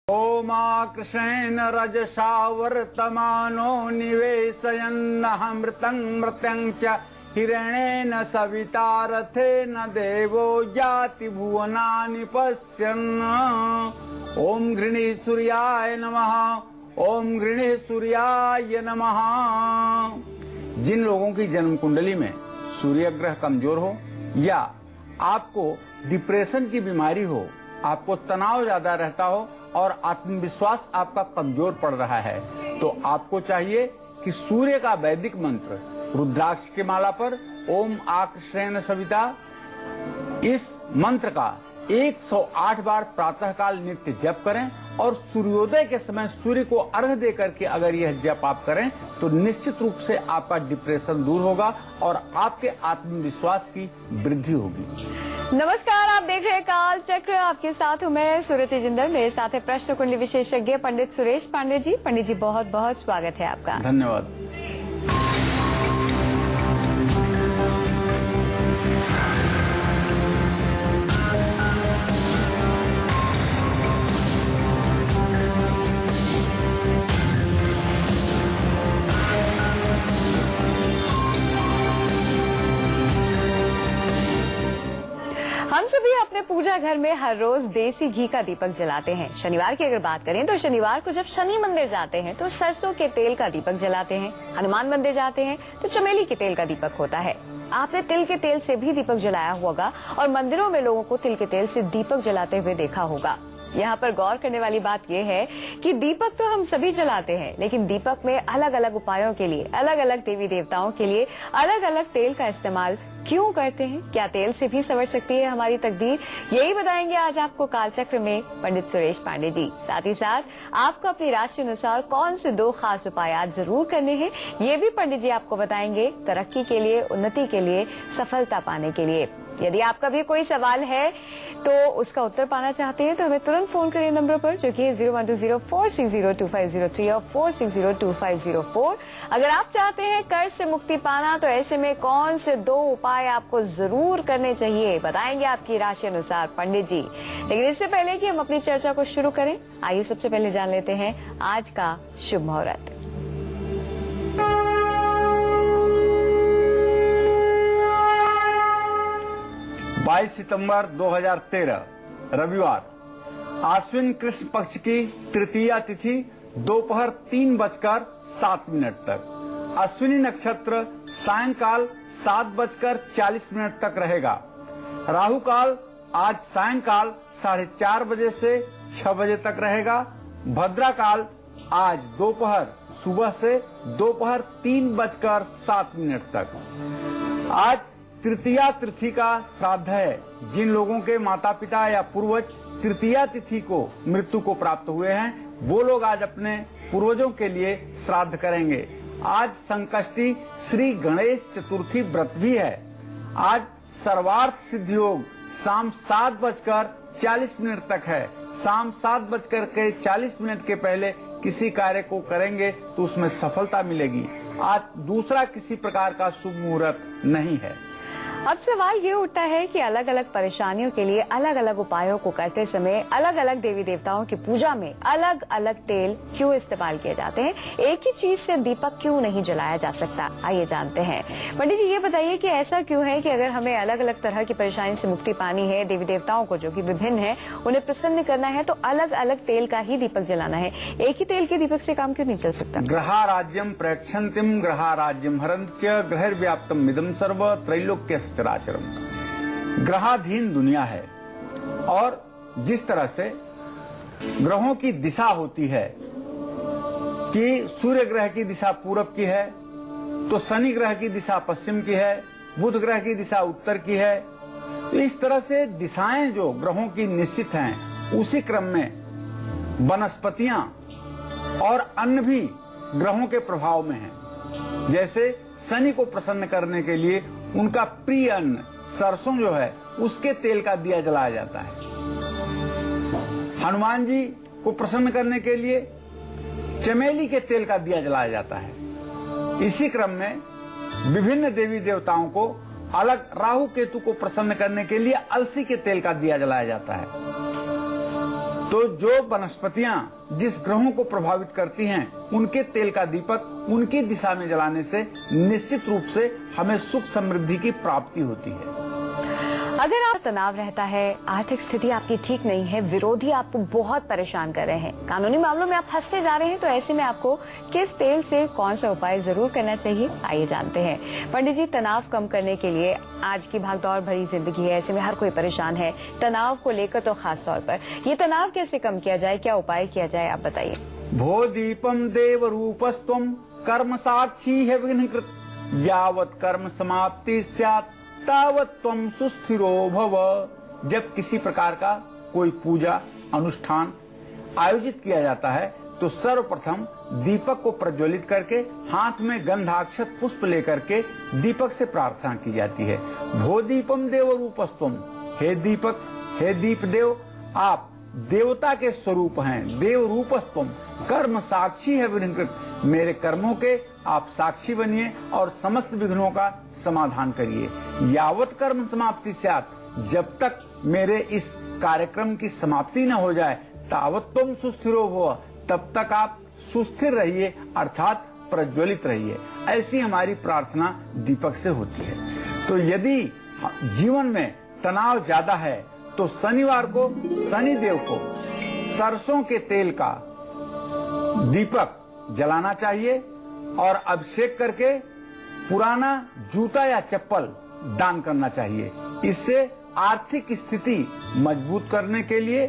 ओमाकृष्णेन रजसा वर्तमानो निवेशयन्नमृतं मृत्यं च हिरण्येन सविता रथेन देवो याति भुवनानि पश्यन्। ओम गृणीसूर्याय नमः। ओम गृणीसूर्याय नमः। जिन लोगों की जन्म कुंडली में सूर्य ग्रह कमजोर हो या आपको डिप्रेशन की बीमारी हो, आपको तनाव ज्यादा रहता हो और आत्मविश्वास आपका कमजोर पड़ रहा है, तो आपको चाहिए कि सूर्य का वैदिक मंत्र रुद्राक्ष की माला पर ओम आकृष्णेन सविता, इस मंत्र का 108 बार प्रातःकाल नित्य जप करें और सूर्योदय के समय सूर्य को अर्घ्य दे करके अगर यह जप आप करें तो निश्चित रूप से आपका डिप्रेशन दूर होगा और आपके आत्मविश्वास की वृद्धि होगी। नमस्कार, आप देख रहे हैं काल चक्र। आपके साथ हूं मैं सुरति जिंदल। मेरे साथ है प्रश्न कुंडली विशेषज्ञ पंडित सुरेश पांडे जी। पंडित जी, बहुत बहुत स्वागत है आपका। धन्यवाद। हम सभी अपने पूजा घर में हर रोज देसी घी का दीपक जलाते हैं। शनिवार की अगर बात करें तो शनिवार को जब शनि मंदिर जाते हैं तो सरसों के तेल का दीपक जलाते हैं। हनुमान मंदिर जाते हैं तो चमेली के तेल का दीपक होता है। आपने तिल के तेल से भी दीपक जलाया होगा और मंदिरों में लोगों को तिल के तेल से दीपक जलाते हुए देखा होगा। यहाँ पर गौर करने वाली बात यह है कि दीपक तो हम सभी जलाते हैं, लेकिन दीपक में अलग अलग उपायों के लिए, अलग अलग देवी देवताओं के लिए अलग अलग तेल का इस्तेमाल क्यों करते हैं? क्या तेल से भी संवर सकती है हमारी तकदीर? यही बताएंगे आज आपको कालचक्र में पंडित सुरेश पांडे जी। साथ ही साथ आपको अपनी राशि अनुसार कौन से 2 खास उपाय आज जरूर करने हैं, ये भी पंडित जी आपको बताएंगे तरक्की के लिए, उन्नति के लिए, सफलता पाने के लिए। यदि आपका भी कोई सवाल है तो उसका उत्तर पाना चाहते हैं तो हमें तुरंत फोन करें नंबर पर, जो कि है 012046025003 और 46025004। अगर आप चाहते हैं कर्ज से मुक्ति पाना तो ऐसे में कौन से 2 उपाय आपको जरूर करने चाहिए, बताएंगे आपकी राशि अनुसार पंडित जी। लेकिन इससे पहले कि हम अपनी चर्चा को शुरू करें, आइए सबसे पहले जान लेते हैं आज का शुभ मुहूर्त। 22 सितंबर 2013 रविवार, आश्विन कृष्ण पक्ष की तृतीया तिथि दोपहर 3:07 तक। अश्विनी नक्षत्र सायंकाल 7:40 तक रहेगा। राहु काल आज सायंकाल 4:30 बजे से 6 बजे तक रहेगा। भद्रा काल आज दोपहर सुबह से दोपहर 3:07 तक। आज तृतीया तिथि का श्राद्ध है। जिन लोगों के माता पिता या पूर्वज तृतीया तिथि को मृत्यु को प्राप्त हुए हैं, वो लोग आज अपने पूर्वजों के लिए श्राद्ध करेंगे। आज संकष्टी श्री गणेश चतुर्थी व्रत भी है। आज सर्वार्थ सिद्धि योग शाम 7:40 तक है। शाम 7:40 के पहले किसी कार्य को करेंगे तो उसमें सफलता मिलेगी। आज दूसरा किसी प्रकार का शुभ मुहूर्त नहीं है। अब सवाल ये उठता है कि अलग अलग परेशानियों के लिए अलग अलग उपायों को करते समय अलग अलग देवी देवताओं की पूजा में अलग अलग तेल क्यों इस्तेमाल किए जाते हैं? एक ही चीज से दीपक क्यों नहीं जलाया जा सकता? आइए जानते हैं। पंडित जी, ये बताइए कि ऐसा क्यों है कि अगर हमें अलग अलग तरह की परेशानी से मुक्ति पानी है, देवी देवताओं को जो कि विभिन्न है उन्हें प्रसन्न करना है, तो अलग अलग तेल का ही दीपक जलाना है। एक ही तेल के दीपक से काम क्यों नहीं चल सकता? ग्रहा राज्यम प्रयक्षन्तिम ग्रहा राज्यम हरन्ति च ग्रहैर्व्याप्तम इदं सर्व त्रैलोक्य चराचरम। ग्रहाधीन दुनिया है और जिस तरह से ग्रहों की दिशा होती है कि सूर्य ग्रह की दिशा पूरब की है तो शनि ग्रह की दिशा पश्चिम की है, बुध ग्रह की दिशा उत्तर की है। तो इस तरह से दिशाएं जो ग्रहों की निश्चित हैं, उसी क्रम में वनस्पतियां और अन्न भी ग्रहों के प्रभाव में हैं। जैसे शनि को प्रसन्न करने के लिए उनका प्रिय अन्न सरसों जो है उसके तेल का दिया जलाया जाता है। हनुमान जी को प्रसन्न करने के लिए चमेली के तेल का दिया जलाया जाता है। इसी क्रम में विभिन्न देवी देवताओं को अलग, राहु केतु को प्रसन्न करने के लिए अलसी के तेल का दिया जलाया जाता है। तो तो जो वनस्पतियां जिस ग्रहों को प्रभावित करती हैं, उनके तेल का दीपक उनकी दिशा में जलाने से निश्चित रूप से हमें सुख समृद्धि की प्राप्ति होती है। अगर आप तनाव रहता है, आर्थिक स्थिति आपकी ठीक नहीं है, विरोधी आपको बहुत परेशान कर रहे हैं, कानूनी मामलों में आप फंसते जा रहे हैं, तो ऐसे में आपको किस तेल से कौन सा उपाय जरूर करना चाहिए, आइए जानते हैं। पंडित जी, तनाव कम करने के लिए आज की भागदौड़ भरी जिंदगी है, ऐसे में हर कोई परेशान है, तनाव को लेकर तो खास तौर पर, ये तनाव कैसे कम किया जाए, क्या उपाय किया जाए, आप बताइए। भो दीपम देव रूपस्तम कर्म साक्षी है विघ्नकृत, यावत कर्म समाप्ति स्यात् तावत त्वं सुस्थिरो भव। जब किसी प्रकार का कोई पूजा अनुष्ठान आयोजित किया जाता है तो सर्वप्रथम दीपक को प्रज्वलित करके हाथ में गंधाक्षत पुष्प लेकर के दीपक से प्रार्थना की जाती है। भो दीपम देव रूपस्तुम, हे दीपक, हे दीप देव, आप देवता के स्वरूप हैं, देव रूपस्तुम, कर्म साक्षी है विघ्नकृत, मेरे कर्मों के आप साक्षी बनिए और समस्त विघ्नों का समाधान करिए। यावत कर्म समाप्ति स्यात्, जब तक मेरे इस कार्यक्रम की समाप्ति न हो जाए, तावत तुम सुस्थिरो भव, तब तक आप सुस्थिर रहिए, अर्थात प्रज्वलित रहिए। ऐसी हमारी प्रार्थना दीपक से होती है। तो यदि जीवन में तनाव ज्यादा है तो शनिवार को शनि देव को सरसों के तेल का दीपक जलाना चाहिए और अभिषेक करके पुराना जूता या चप्पल दान करना चाहिए। इससे आर्थिक स्थिति मजबूत करने के लिए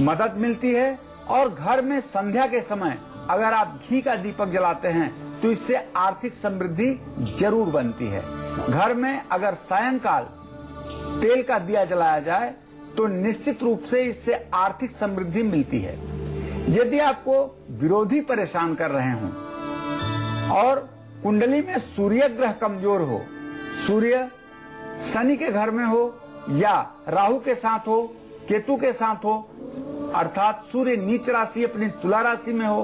मदद मिलती है। और घर में संध्या के समय अगर आप घी का दीपक जलाते हैं तो इससे आर्थिक समृद्धि जरूर बनती है। घर में अगर सायंकाल तेल का दिया जलाया जाए तो निश्चित रूप से इससे आर्थिक समृद्धि मिलती है। यदि आपको विरोधी परेशान कर रहे हों और कुंडली में सूर्य ग्रह कमजोर हो, सूर्य शनि के घर में हो या राहु के साथ हो, केतु के साथ हो, अर्थात सूर्य नीच राशि अपनी तुला राशि में हो,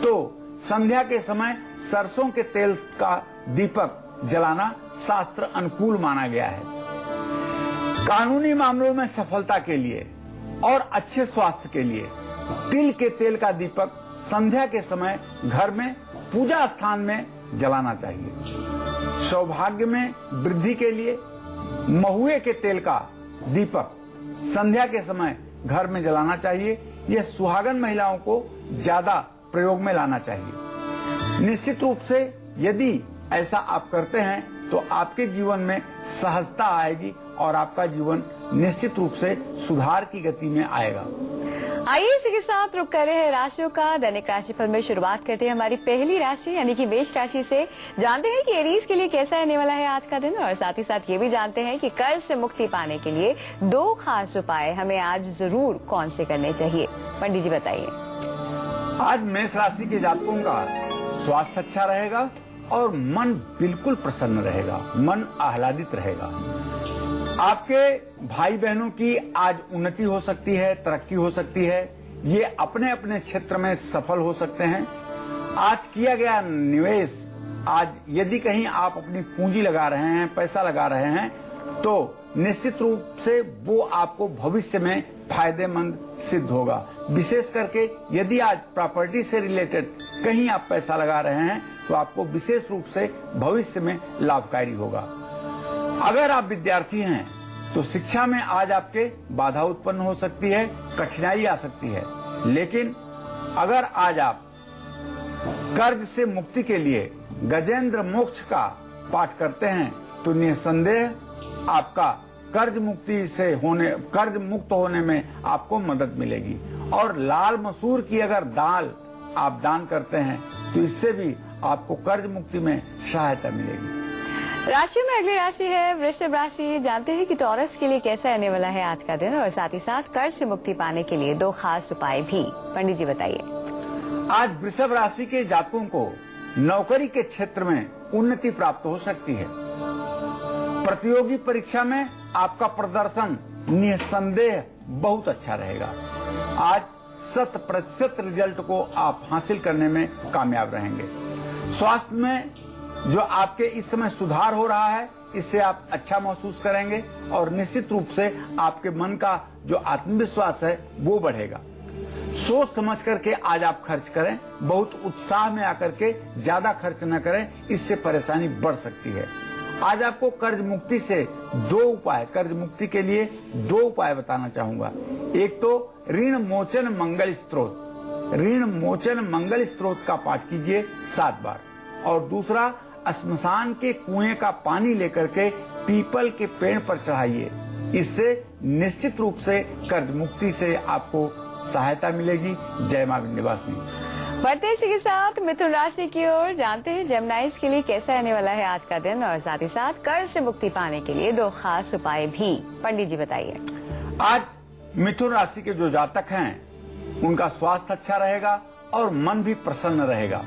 तो संध्या के समय सरसों के तेल का दीपक जलाना शास्त्र अनुकूल माना गया है। कानूनी मामलों में सफलता के लिए और अच्छे स्वास्थ्य के लिए तिल के तेल का दीपक संध्या के समय घर में पूजा स्थान में जलाना चाहिए। सौभाग्य में वृद्धि के लिए महुए के तेल का दीपक संध्या के समय घर में जलाना चाहिए। यह सुहागन महिलाओं को ज्यादा प्रयोग में लाना चाहिए। निश्चित रूप से यदि ऐसा आप करते हैं तो आपके जीवन में सहजता आएगी और आपका जीवन निश्चित रूप से सुधार की गति में आएगा। आइए इसी के साथ रुक कर रहे हैं राशियों का दैनिक राशिफल में शुरुआत करते हैं हमारी पहली राशि यानी कि मेष राशि से। जानते हैं कि एरीज के लिए कैसा रहने वाला है आज का दिन, और साथ ही साथ ये भी जानते हैं कि कर्ज से मुक्ति पाने के लिए 2 खास उपाय हमें आज जरूर कौन से करने चाहिए। पंडित जी बताइए। आज मेष राशि के जातकों का स्वास्थ्य अच्छा रहेगा और मन बिल्कुल प्रसन्न रहेगा, मन आह्लादित रहेगा। आपके भाई बहनों की आज उन्नति हो सकती है, तरक्की हो सकती है। ये अपने अपने क्षेत्र में सफल हो सकते हैं। आज किया गया निवेश, आज यदि कहीं आप अपनी पूंजी लगा रहे हैं, पैसा लगा रहे हैं, तो निश्चित रूप से वो आपको भविष्य में फायदेमंद सिद्ध होगा। विशेष करके यदि आज प्रॉपर्टी से रिलेटेड कहीं आप पैसा लगा रहे हैं तो आपको विशेष रूप से भविष्य में लाभकारी होगा। अगर आप विद्यार्थी हैं तो शिक्षा में आज आपके बाधा उत्पन्न हो सकती है, कठिनाई आ सकती है। लेकिन अगर आज आप कर्ज से मुक्ति के लिए गजेंद्र मोक्ष का पाठ करते हैं तो निसंदेह आपका कर्ज मुक्त होने में आपको मदद मिलेगी। और लाल मसूर की अगर दाल आप दान करते हैं तो इससे भी आपको कर्ज मुक्ति में सहायता मिलेगी। राशि में अगली राशि है वृषभ राशि। जानते हैं कि टॉरस के लिए कैसा रहने वाला है आज का दिन, और साथ ही साथ कर्ज से मुक्ति पाने के लिए 2 खास उपाय भी। पंडित जी बताइए। आज वृषभ राशि के जातकों को नौकरी के क्षेत्र में उन्नति प्राप्त हो सकती है। प्रतियोगी परीक्षा में आपका प्रदर्शन निसंदेह बहुत अच्छा रहेगा। आज 100% रिजल्ट को आप हासिल करने में कामयाब रहेंगे। स्वास्थ्य में जो आपके इस समय सुधार हो रहा है, इससे आप अच्छा महसूस करेंगे और निश्चित रूप से आपके मन का जो आत्मविश्वास है वो बढ़ेगा। सोच समझ करके आज आप खर्च करें, बहुत उत्साह में आकर के ज्यादा खर्च न करें, इससे परेशानी बढ़ सकती है। आज आपको कर्ज मुक्ति से कर्ज मुक्ति के लिए दो उपाय बताना चाहूंगा। एक तो ऋण मोचन मंगल स्त्रोत का पाठ कीजिए 7 बार, और दूसरा श्मशान के कुएं का पानी लेकर के पीपल के पेड़ पर चढ़ाइए। इससे निश्चित रूप से कर्ज मुक्ति से आपको सहायता मिलेगी। जय मां विंध्यवासिनी। बढ़ते इसी के साथ मिथुन राशि की ओर जानते हैं जेमिनाइज के लिए कैसा रहने वाला है आज का दिन, और साथ ही साथ कर्ज से मुक्ति पाने के लिए 2 खास उपाय भी। पंडित जी बताइए। आज मिथुन राशि के जो जातक हैं उनका स्वास्थ्य अच्छा रहेगा और मन भी प्रसन्न रहेगा।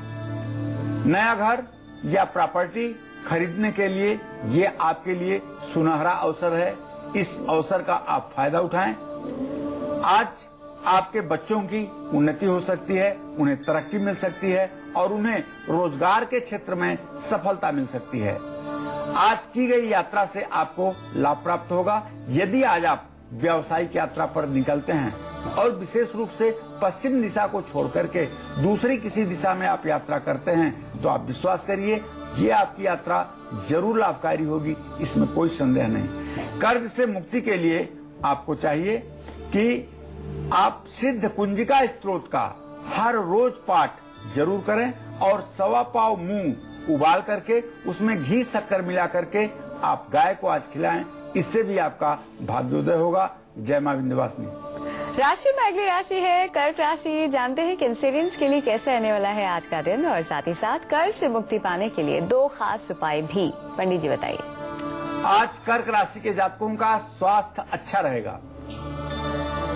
नया घर या प्रॉपर्टी खरीदने के लिए ये आपके लिए सुनहरा अवसर है। इस अवसर का आप फायदा उठाएं। आज आपके बच्चों की उन्नति हो सकती है, उन्हें तरक्की मिल सकती है और उन्हें रोजगार के क्षेत्र में सफलता मिल सकती है। आज की गई यात्रा से आपको लाभ प्राप्त होगा। यदि आज आप व्यावसायिक यात्रा पर निकलते हैं और विशेष रूप से पश्चिम दिशा को छोड़ करके दूसरी किसी दिशा में आप यात्रा करते हैं तो आप विश्वास करिए ये आपकी यात्रा जरूर लाभकारी होगी, इसमें कोई संदेह नहीं। कर्ज से मुक्ति के लिए आपको चाहिए कि आप सिद्ध कुंजिका स्त्रोत का हर रोज पाठ जरूर करें और 1.25 पाव मूंग उबाल करके उसमें घी शक्कर मिला करके आप गाय को आज खिलाएं। इससे भी आपका भाग्योदय होगा। जय मां विंध्यवासिनी। राशि में अगली राशि है कर्क राशि। जानते हैं कि इंश्योरेंस के लिए कैसे रहने वाला है आज का दिन, और साथ ही साथ कर्ज से मुक्ति पाने के लिए 2 खास उपाय भी। पंडित जी बताइए। आज कर्क राशि के जातकों का स्वास्थ्य अच्छा रहेगा।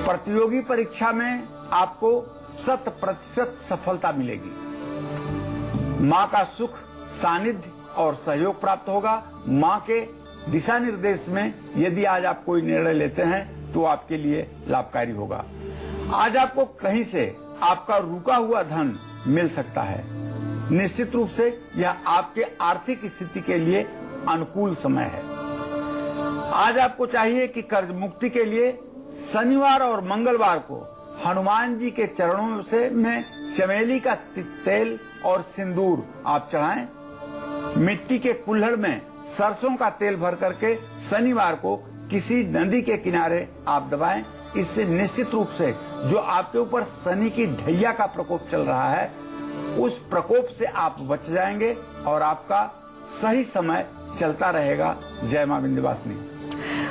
प्रतियोगी परीक्षा में आपको 100% सफलता मिलेगी। माँ का सुख, सानिध्य और सहयोग प्राप्त होगा। माँ के दिशा निर्देश में यदि आज आप कोई निर्णय लेते हैं तो आपके लिए लाभकारी होगा। आज आपको कहीं से आपका रुका हुआ धन मिल सकता है। निश्चित रूप से यह आपके आर्थिक स्थिति के लिए अनुकूल समय है। आज आपको चाहिए कि कर्ज मुक्ति के लिए शनिवार और मंगलवार को हनुमान जी के चरणों से में चमेली का तेल और सिंदूर आप चढ़ाएं। मिट्टी के कुल्हड़ में सरसों का तेल भर करके शनिवार को किसी नदी के किनारे आप दबाएं। इससे निश्चित रूप से जो आपके ऊपर शनि की ढैया का प्रकोप चल रहा है उस प्रकोप से आप बच जाएंगे और आपका सही समय चलता रहेगा। जय मां विंध्यवासिनी।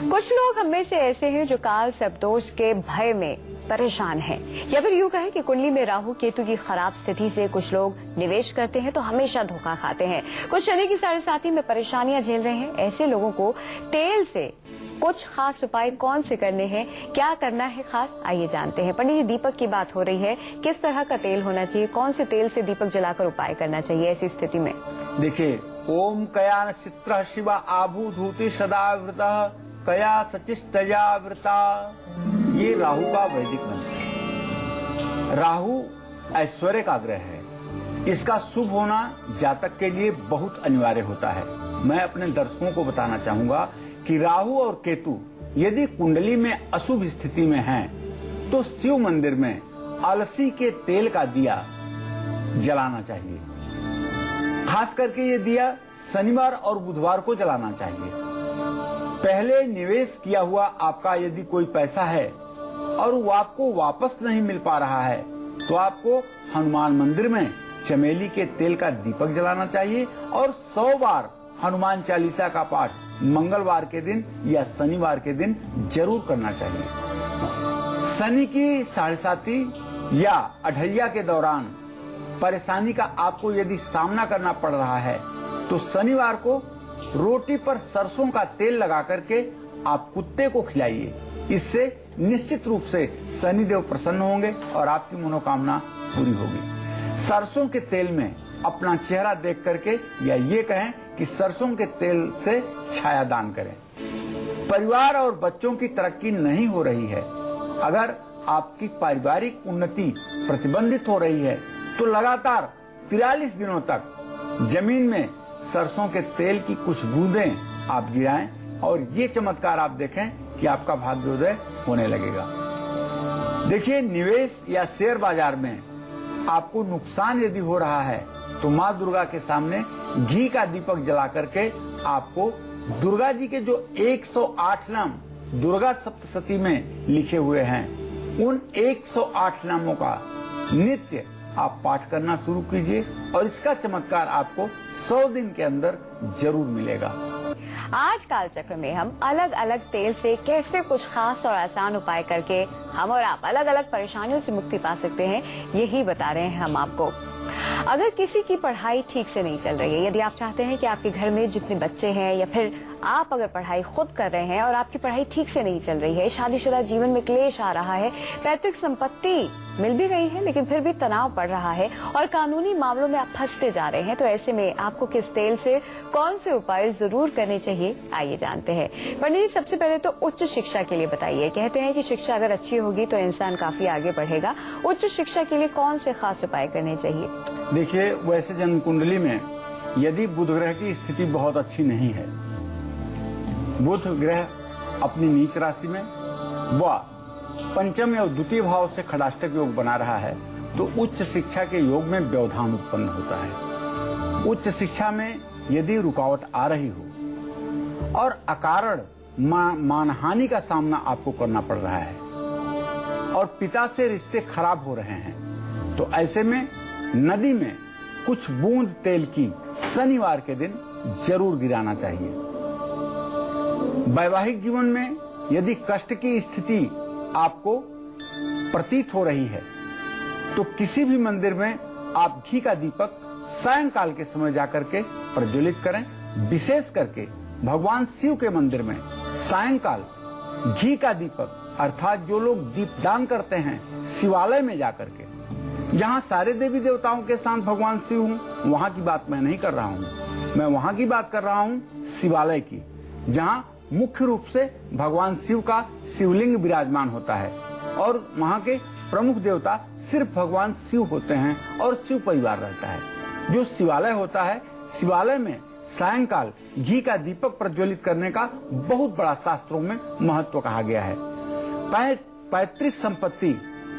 कुछ लोग हम में से ऐसे हैं जो काल सर्पदोष के भय में परेशान हैं, या फिर यूं कहें कि कुंडली में राहु केतु की खराब स्थिति से कुछ लोग निवेश करते हैं तो हमेशा धोखा खाते हैं। कुछ शनि की 7.5 में परेशानियां झेल रहे हैं। ऐसे लोगों को तेल से कुछ खास उपाय कौन से करने हैं, क्या करना है खास, आइए जानते हैं। पंडित जी, दीपक की बात हो रही है, किस तरह का तेल होना चाहिए, कौन से तेल से दीपक जलाकर उपाय करना चाहिए ऐसी स्थिति में? देखिए, ओम कया चित्र शिवा आभू धूति सदा वृता कया सचिष्टया वृता, ये राहु का वैदिक मंत्र है। राहु ऐश्वर्य का ग्रह है। इसका शुभ होना जातक के लिए बहुत अनिवार्य होता है। मैं अपने दर्शकों को बताना चाहूंगा कि राहु और केतु यदि कुंडली में अशुभ स्थिति में हैं, तो शिव मंदिर में अलसी के तेल का दिया जलाना चाहिए। खास करके ये दिया शनिवार और बुधवार को जलाना चाहिए। पहले निवेश किया हुआ आपका यदि कोई पैसा है और वो आपको वापस नहीं मिल पा रहा है तो आपको हनुमान मंदिर में चमेली के तेल का दीपक जलाना चाहिए और 100 बार हनुमान चालीसा का पाठ मंगलवार के दिन या शनिवार के दिन जरूर करना चाहिए। शनि की 7.5 या अढ़ैया के दौरान परेशानी का आपको यदि सामना करना पड़ रहा है तो शनिवार को रोटी पर सरसों का तेल लगा करके आप कुत्ते को खिलाइए। इससे निश्चित रूप से शनिदेव प्रसन्न होंगे और आपकी मनोकामना पूरी होगी। सरसों के तेल में अपना चेहरा देख करके या ये कहें कि सरसों के तेल से छाया दान करें। परिवार और बच्चों की तरक्की नहीं हो रही है, अगर आपकी पारिवारिक उन्नति प्रतिबंधित हो रही है तो लगातार 43 दिनों तक जमीन में सरसों के तेल की कुछ बूंदें आप गिराएं और ये चमत्कार आप देखें कि आपका भाग्योदय होने लगेगा। देखिए, निवेश या शेयर बाजार में आपको नुकसान यदि हो रहा है तो माँ दुर्गा के सामने घी का दीपक जला करके आपको दुर्गा जी के जो 108 नाम दुर्गा सप्तशती में लिखे हुए हैं, उन 108 नामों का नित्य आप पाठ करना शुरू कीजिए और इसका चमत्कार आपको 100 दिन के अंदर जरूर मिलेगा। आज कालचक्र में हम अलग अलग तेल से कैसे कुछ खास और आसान उपाय करके हम और आप अलग अलग परेशानियों से मुक्ति पा सकते हैं, यही बता रहे हैं हम आपको। अगर किसी की पढ़ाई ठीक से नहीं चल रही है, यदि आप चाहते हैं कि आपके घर में जितने बच्चे हैं या फिर आप अगर पढ़ाई खुद कर रहे हैं और आपकी पढ़ाई ठीक से नहीं चल रही है, शादीशुदा जीवन में क्लेश आ रहा है, पैतृक संपत्ति मिल भी गई है लेकिन फिर भी तनाव पड़ रहा है और कानूनी मामलों में आप फंसते जा रहे हैं, तो ऐसे में आपको किस तेल से कौन से उपाय जरूर करने चाहिए, आइए जानते हैं। पंडित जी, सबसे पहले तो उच्च शिक्षा के लिए बताइए। कहते हैं कि शिक्षा अगर अच्छी होगी तो इंसान काफी आगे बढ़ेगा। उच्च शिक्षा के लिए कौन से खास उपाय करने चाहिए? देखिए, वैसे जन्म कुंडली में यदि बुध ग्रह की स्थिति बहुत अच्छी नहीं है, बुध ग्रह अपनी नीच राशि में व पंचम या द्वितीय भाव से खडाष्टक योग बना रहा है, तो उच्च शिक्षा के योग में व्यवधान उत्पन्न होता है। उच्च शिक्षा में यदि रुकावट आ रही हो और अकारण मानहानि का सामना आपको करना पड़ रहा है और पिता से रिश्ते खराब हो रहे हैं, तो ऐसे में नदी में कुछ बूंद तेल की शनिवार के दिन जरूर गिराना चाहिए। वैवाहिक जीवन में यदि कष्ट की स्थिति आपको प्रतीत हो रही है तो किसी भी मंदिर में आप घी का दीपक सायंकाल के समय जाकर के प्रज्वलित करें। विशेष करके भगवान शिव के मंदिर में सायंकाल घी का दीपक, अर्थात जो लोग दीपदान करते हैं शिवालय में जाकर के, जहाँ सारे देवी देवताओं के साथ भगवान शिव हूँ, वहाँ की बात मैं नहीं कर रहा हूँ, मैं वहाँ की बात कर रहा हूँ शिवालय की, जहाँ मुख्य रूप से भगवान शिव का शिवलिंग विराजमान होता है और वहाँ के प्रमुख देवता सिर्फ भगवान शिव होते हैं और शिव परिवार रहता है। जो शिवालय होता है, शिवालय में सायंकाल घी का दीपक प्रज्वलित करने का बहुत बड़ा शास्त्रों में महत्व कहा गया है। पैतृक संपत्ति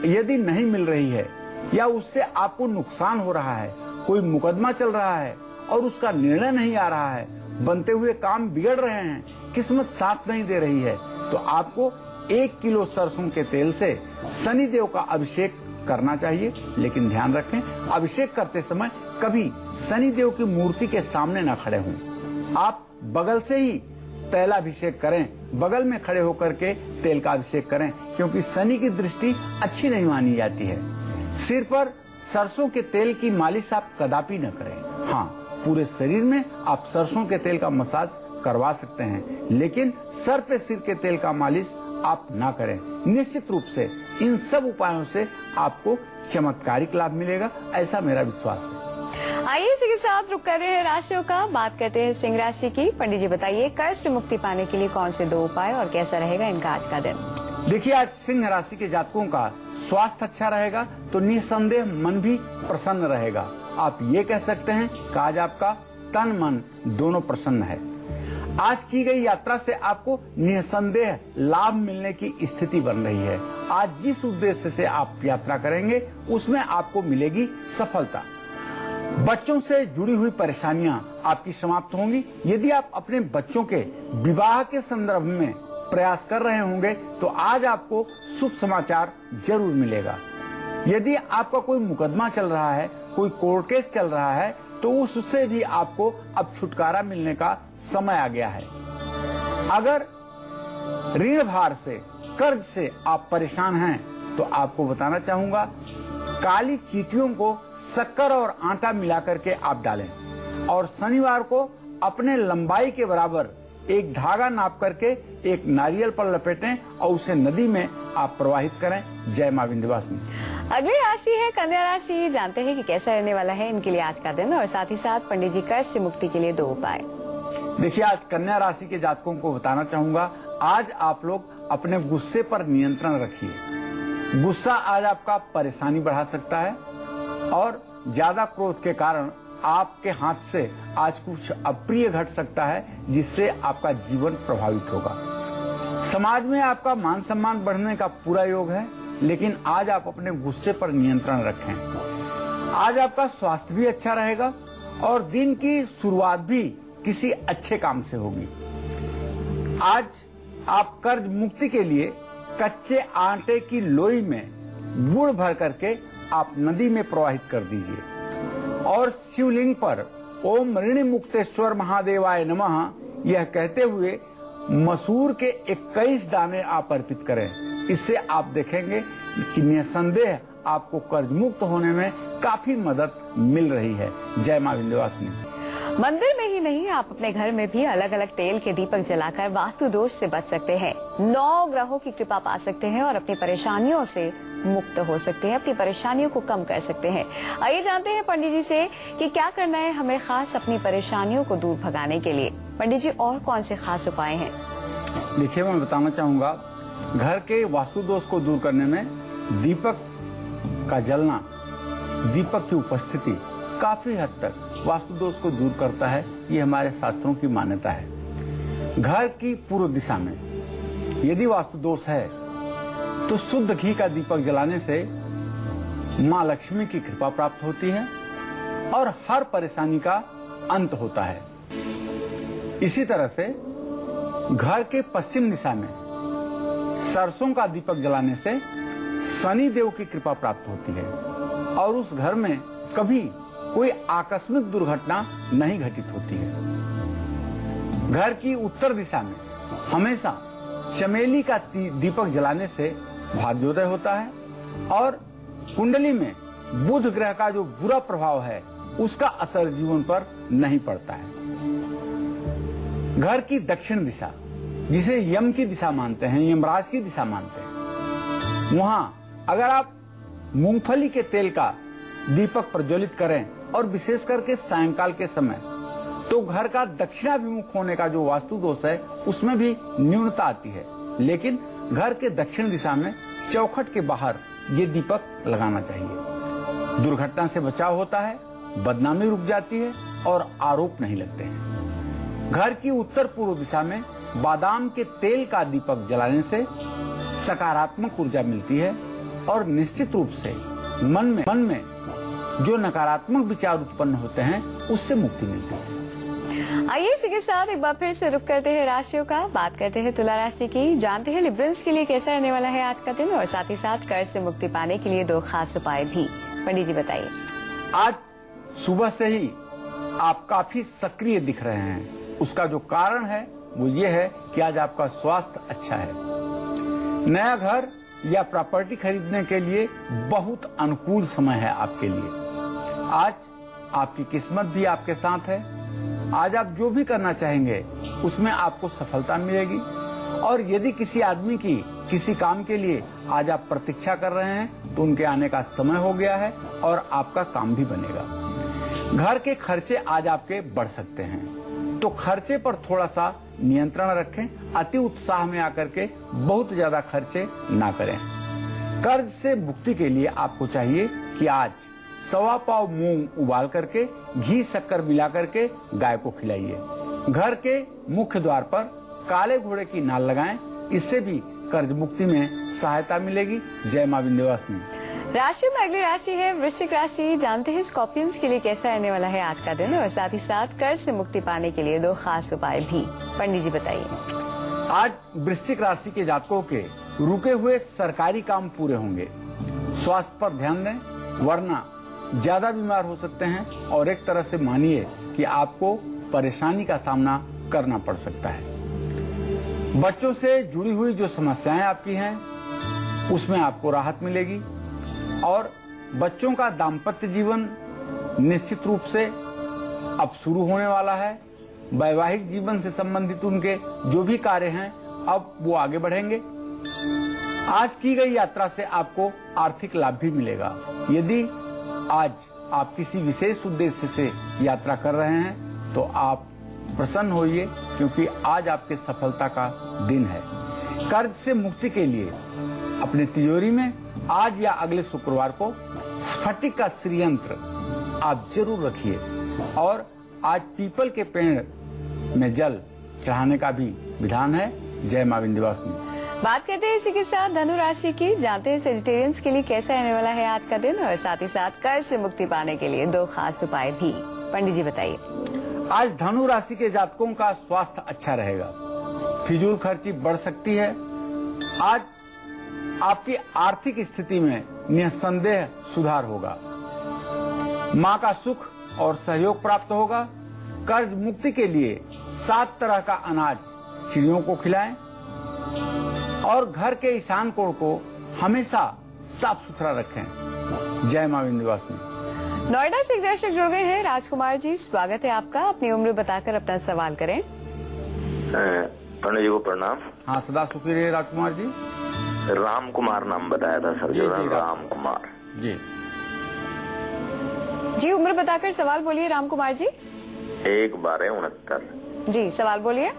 यदि नहीं मिल रही है या उससे आपको नुकसान हो रहा है, कोई मुकदमा चल रहा है और उसका निर्णय नहीं आ रहा है, बनते हुए काम बिगड़ रहे हैं, किस्मत साथ नहीं दे रही है, तो आपको 1 किलो सरसों के तेल से शनि देव का अभिषेक करना चाहिए। लेकिन ध्यान रखें, अभिषेक करते समय कभी शनि देव की मूर्ति के सामने न खड़े हों। आप बगल से ही तैलाभिषेक करें, बगल में खड़े होकर के तेल का अभिषेक करें, क्योंकि शनि की दृष्टि अच्छी नहीं मानी जाती है। सिर पर सरसों के तेल की मालिश आप कदापि न करें। हाँ, पूरे शरीर में आप सरसों के तेल का मसाज करवा सकते हैं, लेकिन सर पे सिर के तेल का मालिश आप ना करें। निश्चित रूप से इन सब उपायों से आपको चमत्कारिक लाभ मिलेगा, ऐसा मेरा विश्वास है। आइए इसी के साथ रुक कर रहे हैं राशियों का, बात करते हैं सिंह राशि की। पंडित जी बताइए, कर्ज से मुक्ति पाने के लिए कौन से 2 उपाय और कैसा रहेगा इनका आज का दिन? देखिए, आज सिंह राशि के जातकों का स्वास्थ्य अच्छा रहेगा तो निसंदेह मन भी प्रसन्न रहेगा। आप ये कह सकते हैं कि आज आपका तन मन दोनों प्रसन्न है। आज की गई यात्रा से आपको निसंदेह लाभ मिलने की स्थिति बन रही है। आज जिस उद्देश्य से आप यात्रा करेंगे उसमें आपको मिलेगी सफलता। बच्चों से जुड़ी हुई परेशानियां आपकी समाप्त होंगी। यदि आप अपने बच्चों के विवाह के संदर्भ में प्रयास कर रहे होंगे तो आज आपको शुभ समाचार जरूर मिलेगा। यदि आपका कोई मुकदमा चल रहा है, कोई कोर्ट केस चल रहा है, तो उससे भी आपको अब छुटकारा मिलने का समय आ गया है। अगर ऋण भार से, कर्ज से आप परेशान हैं तो आपको बताना चाहूंगा, काली चींटियों को शक्कर और आटा मिलाकर के आप डालें और शनिवार को अपने लंबाई के बराबर एक धागा नाप करके एक नारियल पर लपेटें और उसे नदी में आप प्रवाहित करें। जय मां विंध्यवासिनी। अगली राशि है कन्या राशि। जानते हैं कि कैसा रहने वाला है इनके लिए आज का दिन और साथ ही साथ पंडित जी कर्ज से मुक्ति के लिए 2 उपाय। देखिए, आज कन्या राशि के जातकों को बताना चाहूंगा, आज आप लोग अपने गुस्से पर नियंत्रण रखिए। गुस्सा आज आपका परेशानी बढ़ा सकता है और ज्यादा क्रोध के कारण आपके हाथ से आज कुछ अप्रिय घट सकता है, जिससे आपका जीवन प्रभावित होगा। समाज में आपका मान सम्मान बढ़ने का पूरा योग है, लेकिन आज आप अपने गुस्से पर नियंत्रण रखें। आज आपका स्वास्थ्य भी अच्छा रहेगा और दिन की शुरुआत भी किसी अच्छे काम से होगी। आज आप कर्ज मुक्ति के लिए कच्चे आटे की लोई में गुड़ भर करके आप नदी में प्रवाहित कर दीजिए और शिवलिंग पर ओम ऋण मुक्तेश्वर महादेवाय नमः यह कहते हुए मसूर के 21 दाने आप अर्पित करें। इससे आप देखेंगे कि निसंदेह आपको कर्ज मुक्त होने में काफी मदद मिल रही है। जय मां विंध्यवासिनी। मंदिर में ही नहीं, आप अपने घर में भी अलग अलग तेल के दीपक जलाकर वास्तु दोष से बच सकते हैं, 9 ग्रहों की कृपा पा सकते हैं और अपनी परेशानियों से मुक्त हो सकते हैं, अपनी परेशानियों को कम कर सकते हैं। आइए जानते हैं पंडित जी से कि क्या करना है हमें खास अपनी परेशानियों को दूर भगाने के लिए। पंडित जी, और कौन से खास उपाय हैं? देखिए, मैं बताना चाहूंगा, घर के वास्तु दोष को दूर करने में दीपक का जलना, दीपक की उपस्थिति काफी हद तक वास्तु दोष को दूर करता है। ये हमारे शास्त्रों की मान्यता है। घर की पूर्व दिशा में यदि वास्तु दोष है तो शुद्ध घी का दीपक जलाने से मां लक्ष्मी की कृपा प्राप्त होती है और हर परेशानी का अंत होता है। इसी तरह से घर के पश्चिम दिशा में सरसों का दीपक जलाने से शनि देव की कृपा प्राप्त होती है और उस घर में कभी कोई आकस्मिक दुर्घटना नहीं घटित होती है। घर की उत्तर दिशा में हमेशा चमेली का दीपक जलाने से भाग्योदय होता है और कुंडली में बुध ग्रह का जो बुरा प्रभाव है उसका असर जीवन पर नहीं पड़ता है। घर की दक्षिण दिशा, जिसे यम की दिशा मानते हैं, यमराज की दिशा मानते हैं, वहां अगर आप मूंगफली के तेल का दीपक प्रज्वलित करें और विशेष करके सायंकाल के समय, तो घर का दक्षिणाभिमुख होने का जो वास्तु दोष है उसमें भी न्यूनता आती है। लेकिन घर के दक्षिण दिशा में चौखट के बाहर ये दीपक लगाना चाहिए। दुर्घटना से बचाव होता है, बदनामी रुक जाती है और आरोप नहीं लगते हैं। घर की उत्तर पूर्व दिशा में बादाम के तेल का दीपक जलाने से सकारात्मक ऊर्जा मिलती है और निश्चित रूप से मन में जो नकारात्मक विचार उत्पन्न होते हैं उससे मुक्ति मिलती है। आइए इसी के साथ एक बार फिर से रुक करते हैं राशियों का, बात करते हैं तुला राशि की, जानते हैं लिब्रंस के लिए कैसा रहने वाला है आज का दिन और साथ ही साथ कर्ज से मुक्ति पाने के लिए 2 खास उपाय भी। पंडित जी बताइए। आज सुबह से ही आप काफी सक्रिय दिख रहे हैं। उसका जो कारण है वो ये है कि आज आपका स्वास्थ्य अच्छा है। नया घर या प्रॉपर्टी खरीदने के लिए बहुत अनुकूल समय है आपके लिए। आज आपकी किस्मत भी आपके साथ है। आज आप जो भी करना चाहेंगे उसमें आपको सफलता मिलेगी और यदि किसी आदमी की किसी काम के लिए आज आप प्रतीक्षा कर रहे हैं तो उनके आने का समय हो गया है और आपका काम भी बनेगा। घर के खर्चे आज आपके बढ़ सकते हैं, तो खर्चे पर थोड़ा सा नियंत्रण रखें। अति उत्साह में आकर के बहुत ज्यादा खर्चे ना करें। कर्ज से मुक्ति के लिए आपको चाहिए कि आज 1.25 पाव मूंग उबाल करके घी शक्कर मिला करके गाय को खिलाइए। घर के मुख्य द्वार पर काले घोड़े की नाल लगाएं, इससे भी कर्ज मुक्ति में सहायता मिलेगी। जय मां विंध्यवासिनी। राशि में अगली राशि है वृश्चिक राशि, जानते हैं स्कॉर्पियंस के लिए कैसा रहने वाला है आज का दिन और साथ ही साथ कर्ज से मुक्ति पाने के लिए 2 खास उपाय भी। पंडित जी बताइए। आज वृश्चिक राशि के जातकों के रुके हुए सरकारी काम पूरे होंगे। स्वास्थ्य पर ध्यान दें, वरना ज्यादा बीमार हो सकते हैं और एक तरह से मानिए कि आपको परेशानी का सामना करना पड़ सकता है। बच्चों से जुड़ी हुई जो समस्याएं आपकी हैं उसमें आपको राहत मिलेगी और बच्चों का दाम्पत्य जीवन निश्चित रूप से अब शुरू होने वाला है। वैवाहिक जीवन से संबंधित उनके जो भी कार्य हैं अब वो आगे बढ़ेंगे। आज की गई यात्रा से आपको आर्थिक लाभ भी मिलेगा। यदि आज आप किसी विशेष उद्देश्य से यात्रा कर रहे हैं तो आप प्रसन्न होइए, क्योंकि आज आपके सफलता का दिन है। कर्ज से मुक्ति के लिए अपने तिजोरी में आज या अगले शुक्रवार को स्फटिक का श्रीयंत्र आप जरूर रखिए। और आज पीपल के पेड़ में जल चढ़ाने का भी विधान है। जय मां विंध्यवासिनी। बात करते हैं इसी के साथ धनु राशि की। जानते हैं वेजिटेरियंस के लिए कैसा रहने वाला है आज का दिन, और साथ ही साथ कर्ज से मुक्ति पाने के लिए 2 खास उपाय भी। पंडित जी बताइए। आज धनु राशि के जातकों का स्वास्थ्य अच्छा रहेगा, फिजूल खर्ची बढ़ सकती है। आज आपकी आर्थिक स्थिति में निसंदेह सुधार होगा। मां का सुख और सहयोग प्राप्त होगा। कर्ज मुक्ति के लिए 7 तरह का अनाज चिड़ियों को खिलाएं और घर के ईशान कोण को हमेशा साफ सुथरा रखें। जय मां विंध्यवासिनी। नोएडा से एक दर्शक जुड़ गए हैं। राजकुमार जी, स्वागत है आपका। अपनी उम्र बताकर अपना सवाल करें। पंडित जी को प्रणाम। हाँ, सदा सुखी रहे राजकुमार जी। राम कुमार नाम बताया था सर। जी, जो जी, राम कुमार जी। जी, उम्र बताकर सवाल बोलिए राम कुमार जी। 1/12/69। जी, सवाल बोलिए।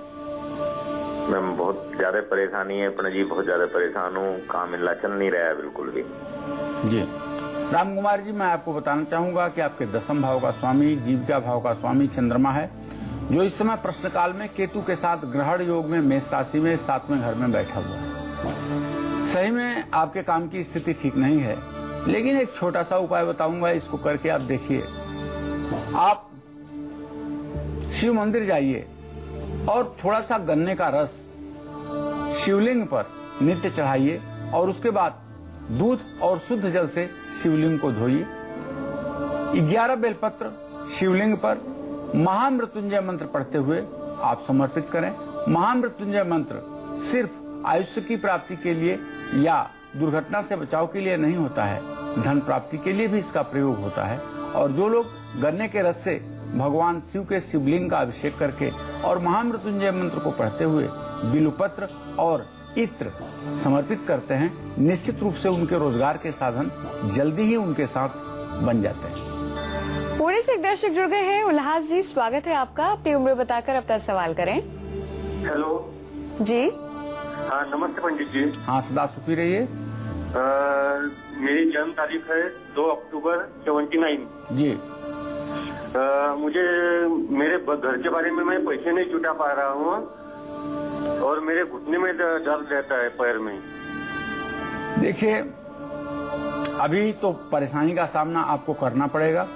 मैं बहुत ज्यादा परेशानी है पंडित जी, बहुत ज्यादा परेशान हूँ। काम मिलना चल नहीं रहा है बिल्कुल भी। जी राम कुमार जी, मैं आपको बताना चाहूंगा कि आपके 10वें भाव का स्वामी, जीविका भाव का स्वामी चंद्रमा है, जो इस समय प्रश्नकाल में केतु के साथ ग्रहण योग में मेष राशि में 7वें घर में बैठा हुआ है। सही में आपके काम की स्थिति ठीक नहीं है, लेकिन एक छोटा सा उपाय बताऊंगा, इसको करके आप देखिए। आप शिव मंदिर जाइए और थोड़ा सा गन्ने का रस शिवलिंग पर नित्य चढ़ाइए और उसके बाद दूध और शुद्ध जल से शिवलिंग को धोइए। 11 बेलपत्र शिवलिंग पर महामृत्युंजय मंत्र पढ़ते हुए आप समर्पित करें। महामृत्युंजय मंत्र सिर्फ आयुष्य की प्राप्ति के लिए या दुर्घटना से बचाव के लिए नहीं होता है, धन प्राप्ति के लिए भी इसका प्रयोग होता है। और जो लोग गन्ने के रस से भगवान शिव के शिवलिंग का अभिषेक करके और महामृत्युंजय मंत्र को पढ़ते हुए बिल्वपत्र और इत्र समर्पित करते हैं, निश्चित रूप से उनके रोजगार के साधन जल्दी ही उनके साथ बन जाते हैं। पुणे से एक दर्शक जुड़ गए हैं। उल्लास जी, स्वागत है आपका। अपनी उम्र बताकर अपना सवाल करें। हेलो जी। हाँ, नमस्ते पंडित जी। हाँ, सदा सुखी रहिए। मेरी जन्म तारीख है 2 अक्टूबर 79। जी। मुझे मेरे घर के बारे में मैं पैसे नहीं जुटा पा रहा हूँ और मेरे घुटने में दर्द रहता है, पैर में। देखिए, अभी तो परेशानी का सामना आपको करना पड़ेगा।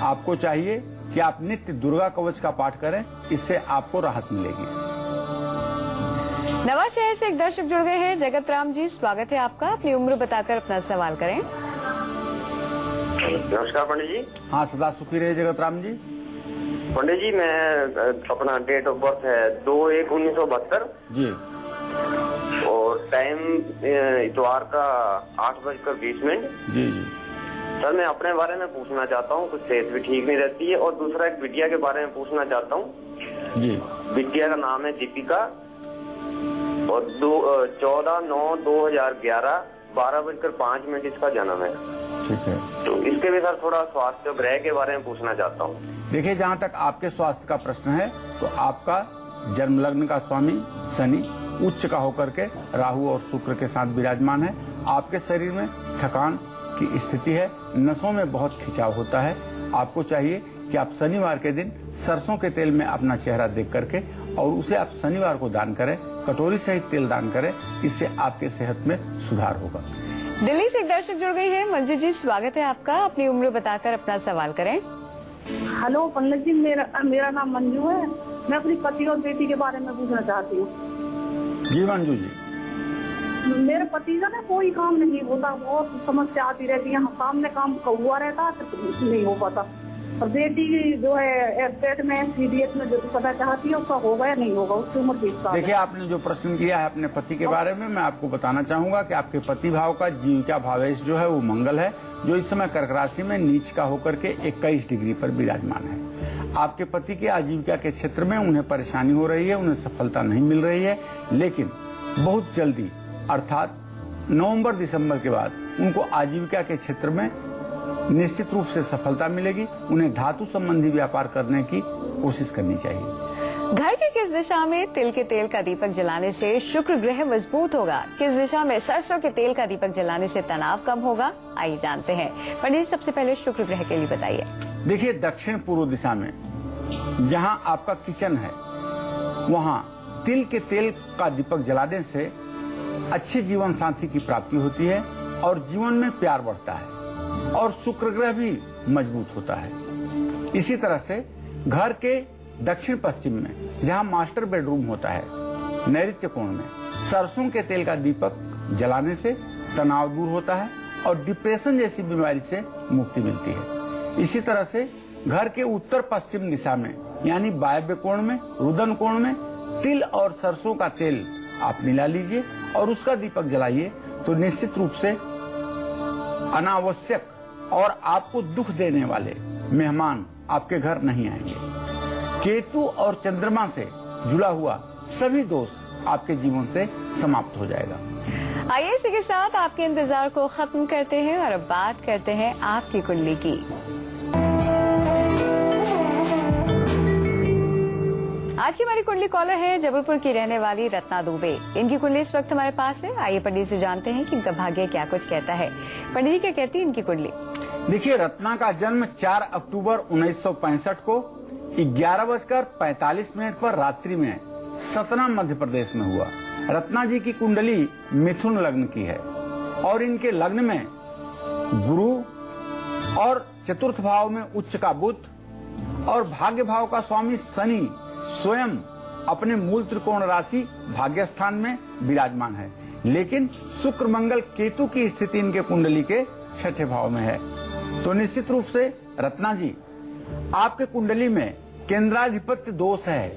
आपको चाहिए कि आप नित्य दुर्गा कवच का पाठ करें, इससे आपको राहत मिलेगी। नवा शहर से एक दर्शक जुड़ गए हैं। जगत राम जी, स्वागत है आपका। अपनी उम्र बताकर अपना सवाल करें। नमस्कार पंडित जी। हाँ, सदा सुखी रहे जगत राम जी। पंडित जी, मैं अपना डेट ऑफ बर्थ है 2/1/1972 जी। और टाइम इतवार का 8:20। जी जी। सर, मैं अपने बारे में पूछना चाहता हूँ, कुछ सेहत भी ठीक नहीं रहती है। और दूसरा एक बिटिया के बारे में पूछना चाहता हूँ। जी। बिटिया का नाम है दीपिका और 14/9/2011 12:05 इसका जन्म है। ठीक है। तो इसके भी सर थोड़ा स्वास्थ्य ग्रह के बारे में पूछना चाहता हूँ। देखिए, जहाँ तक आपके स्वास्थ्य का प्रश्न है तो आपका जन्म लग्न का स्वामी शनि उच्च का होकर के राहु और शुक्र के साथ विराजमान है। आपके शरीर में थकान की स्थिति है, नसों में बहुत खिंचाव होता है। आपको चाहिए कि आप शनिवार के दिन सरसों के तेल में अपना चेहरा देख करके और उसे आप शनिवार को दान करें, कटोरी सहित तेल दान करें। इससे आपके सेहत में सुधार होगा। दिल्ली से एक दर्शक जुड़ गई है। मंजू जी, स्वागत है आपका। अपनी उम्र बताकर अपना सवाल करें। हेलो पंडित जी, मेरा नाम मंजू है। मैं अपनी पति और बेटी के बारे में पूछना चाहती हूँ। जी मंजू जी। मेरे पति का ना कोई काम नहीं होता, बहुत समस्या आती रहती है। सामने काम हुआ रहता है तो नहीं हो पाता। और बेटी जो है स्टेट में CDS में जो पता चाहती है उसका होगा या नहीं होगा, उसकी उम्र 20 साल। देखिए, आपने जो प्रश्न किया है अपने पति के बारे में, मैं आपको बताना चाहूंगा कि आपके पति भाव का जीविका भावेश जो है वो मंगल है, जो इस समय कर्क राशि में नीच का होकर के 21 डिग्री पर विराजमान है। आपके पति के आजीविका के क्षेत्र में उन्हें परेशानी हो रही है, उन्हें सफलता नहीं मिल रही है, लेकिन बहुत जल्दी अर्थात नवंबर-दिसंबर के बाद उनको आजीविका के क्षेत्र में निश्चित रूप से सफलता मिलेगी। उन्हें धातु संबंधी व्यापार करने की कोशिश करनी चाहिए। घर के किस दिशा में तिल के तेल का दीपक जलाने से शुक्र ग्रह मजबूत होगा? किस दिशा में सरसों के तेल का दीपक जलाने से तनाव कम होगा? आइए जानते हैं। पंडित जी, सबसे पहले शुक्र ग्रह के लिए बताइए। देखिए, दक्षिण पूर्व दिशा में जहाँ आपका किचन है, वहाँ तिल के तेल का दीपक जलाने से अच्छे जीवन साथी की प्राप्ति होती है और जीवन में प्यार बढ़ता है और शुक्र ग्रह भी मजबूत होता है। इसी तरह से घर के दक्षिण पश्चिम में जहां मास्टर बेडरूम होता है, नैऋत्य कोण में सरसों के तेल का दीपक जलाने से तनाव दूर होता है और डिप्रेशन जैसी बीमारी से मुक्ति मिलती है। इसी तरह से घर के उत्तर पश्चिम दिशा में यानी वायव्य कोण में, रुदन कोण में तिल और सरसों का तेल आप मिला लीजिए और उसका दीपक जलाइए तो निश्चित रूप से अनावश्यक और आपको दुख देने वाले मेहमान आपके घर नहीं आएंगे। केतु और चंद्रमा से जुड़ा हुआ सभी दोष आपके जीवन से समाप्त हो जाएगा। आइए इसी के साथ आपके इंतजार को खत्म करते हैं और अब बात करते हैं आपकी कुंडली की। आज की हमारी कुंडली कॉलर है जबलपुर की रहने वाली रत्ना दुबे। इनकी कुंडली इस वक्त हमारे पास है। आइए पंडित से जानते हैं कि इनका भाग्य क्या कुछ कहता है। पंडित जी, क्या कहती है इनकी कुंडली? देखिए, रत्ना का जन्म 4 अक्टूबर 1965 को 11:45 पर रात्रि में सतना मध्य प्रदेश में हुआ। रत्ना जी की कुंडली मिथुन लग्न की है और इनके लग्न में गुरु और चतुर्थ भाव में उच्च का बुध और भाग्य भाव का स्वामी शनि स्वयं अपने मूल त्रिकोण राशि भाग्य स्थान में विराजमान है, लेकिन शुक्र मंगल केतु की स्थिति इनके कुंडली के 6ठे भाव में है। तो निश्चित रूप से रत्ना जी, आपके कुंडली में केंद्राधिपत्य दोष है।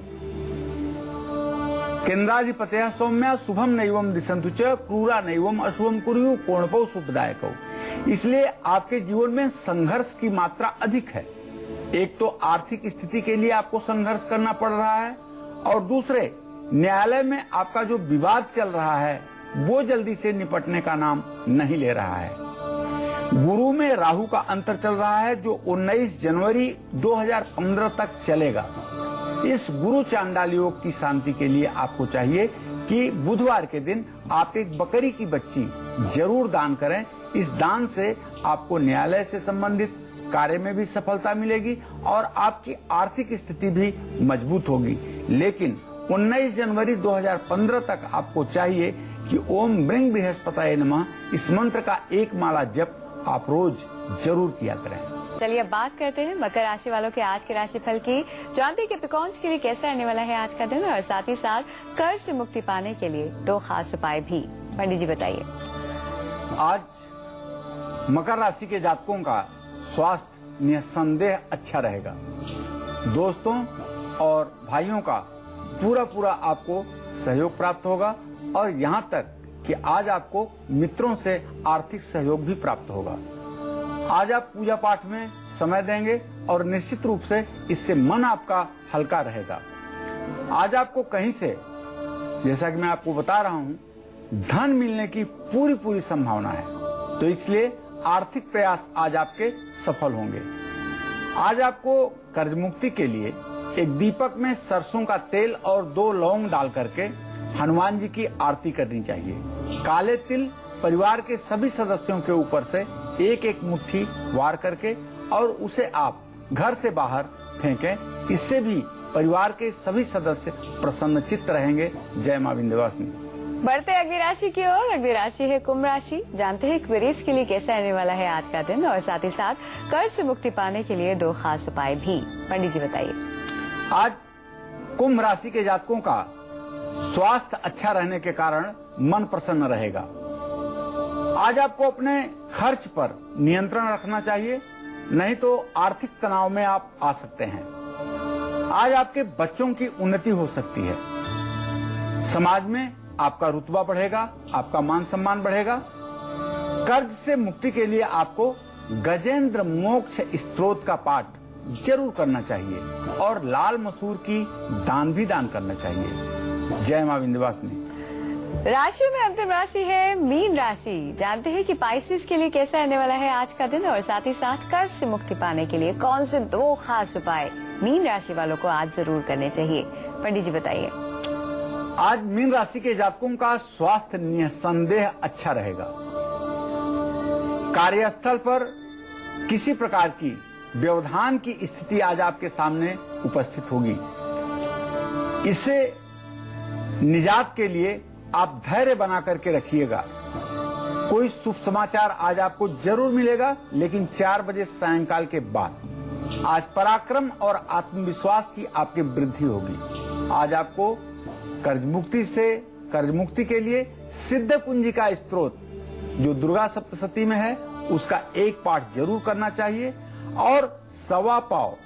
केंद्राधिपत्य सौम्या शुभम नैवम दिशंतु च क्रूरा नैवम अशुभम कुर्यु कोणपौ शुभदायकौ। इसलिए आपके जीवन में संघर्ष की मात्रा अधिक है। एक तो आर्थिक स्थिति के लिए आपको संघर्ष करना पड़ रहा है और दूसरे न्यायालय में आपका जो विवाद चल रहा है वो जल्दी से निपटने का नाम नहीं ले रहा है। गुरु में राहु का अंतर चल रहा है जो 19 जनवरी 2015 तक चलेगा। इस गुरु चांडाल योग की शांति के लिए आपको चाहिए कि बुधवार के दिन आप एक बकरी की बच्ची जरूर दान करें। इस दान से आपको न्यायालय से संबंधित कार्य में भी सफलता मिलेगी और आपकी आर्थिक स्थिति भी मजबूत होगी। लेकिन 19 जनवरी 2015 तक आपको चाहिए कि ओम ब्रिंग बृहस्पतये नमः इस मंत्र का एक माला जप आप रोज जरूर किया करें। चलिए अब बात करते हैं मकर राशि वालों के आज के राशिफल की। जानते हैं कि कैप्रिकॉर्न्स के लिए कैसा रहने वाला है आज का दिन और साथ ही साथ कर्ज से मुक्ति पाने के लिए 2 खास उपाय भी। पंडित जी बताइए। आज मकर राशि के जातकों का स्वास्थ्य निस्संदेह अच्छा रहेगा। दोस्तों और भाइयों का पूरा आपको सहयोग प्राप्त होगा और यहाँ तक कि आज आपको मित्रों से आर्थिक सहयोग भी प्राप्त होगा। आज आप पूजा पाठ में समय देंगे और निश्चित रूप से इससे मन आपका हल्का रहेगा। आज आपको कहीं से, जैसा कि मैं आपको बता रहा हूं, धन मिलने की पूरी संभावना है, तो इसलिए आर्थिक प्रयास आज आपके सफल होंगे। आज आपको कर्ज मुक्ति के लिए एक दीपक में सरसों का तेल और 2 लौंग डाल करके हनुमान जी की आरती करनी चाहिए। काले तिल परिवार के सभी सदस्यों के ऊपर से एक मुट्ठी वार करके और उसे आप घर से बाहर फेंकें। इससे भी परिवार के सभी सदस्य प्रसन्नचित्त रहेंगे। जय मां विंध्यवासिनी। बढ़ते अगली राशि की ओर। अगली राशि है कुंभ राशि। जानते हैं क्वेरीज के लिए कैसा रहने वाला है आज का दिन और साथ ही साथ कर्ज से मुक्ति पाने के लिए 2 खास उपाय भी। पंडित जी बताइए। आज कुंभ राशि के जातकों का स्वास्थ्य अच्छा रहने के कारण मन प्रसन्न रहेगा। आज आपको अपने खर्च पर नियंत्रण रखना चाहिए, नहीं तो आर्थिक तनाव में आप आ सकते हैं। आज आपके बच्चों की उन्नति हो सकती है। समाज में आपका रुतबा बढ़ेगा, आपका मान सम्मान बढ़ेगा। कर्ज से मुक्ति के लिए आपको गजेंद्र मोक्ष स्तोत्र का पाठ जरूर करना चाहिए और लाल मसूर की दान भी दान करना चाहिए। जय मां विंध्यवासिनी। राशि में अंतिम राशि है मीन राशि। जानते हैं कि पाइसेस के लिए कैसा रहने वाला है आज का दिन और साथ ही साथ कर्ज से मुक्ति पाने के लिए कौन से 2 खास उपाय मीन राशि वालों को आज जरूर करने चाहिए। पंडित जी बताइए। आज मीन राशि के जातकों का स्वास्थ्य निसंदेह अच्छा रहेगा। कार्यस्थल पर किसी प्रकार की व्यवधान की स्थिति आज आपके सामने उपस्थित होगी। इससे निजात के लिए आप धैर्य बना करके रखिएगा। कोई शुभ समाचार आज आपको जरूर मिलेगा, लेकिन 4 बजे सायंकाल के बाद। आज पराक्रम और आत्मविश्वास की आपकी वृद्धि होगी। आज आपको कर्ज मुक्ति के लिए सिद्ध कुंजी का स्त्रोत जो दुर्गा सप्तशती में है उसका एक पाठ जरूर करना चाहिए और 1.25 पाव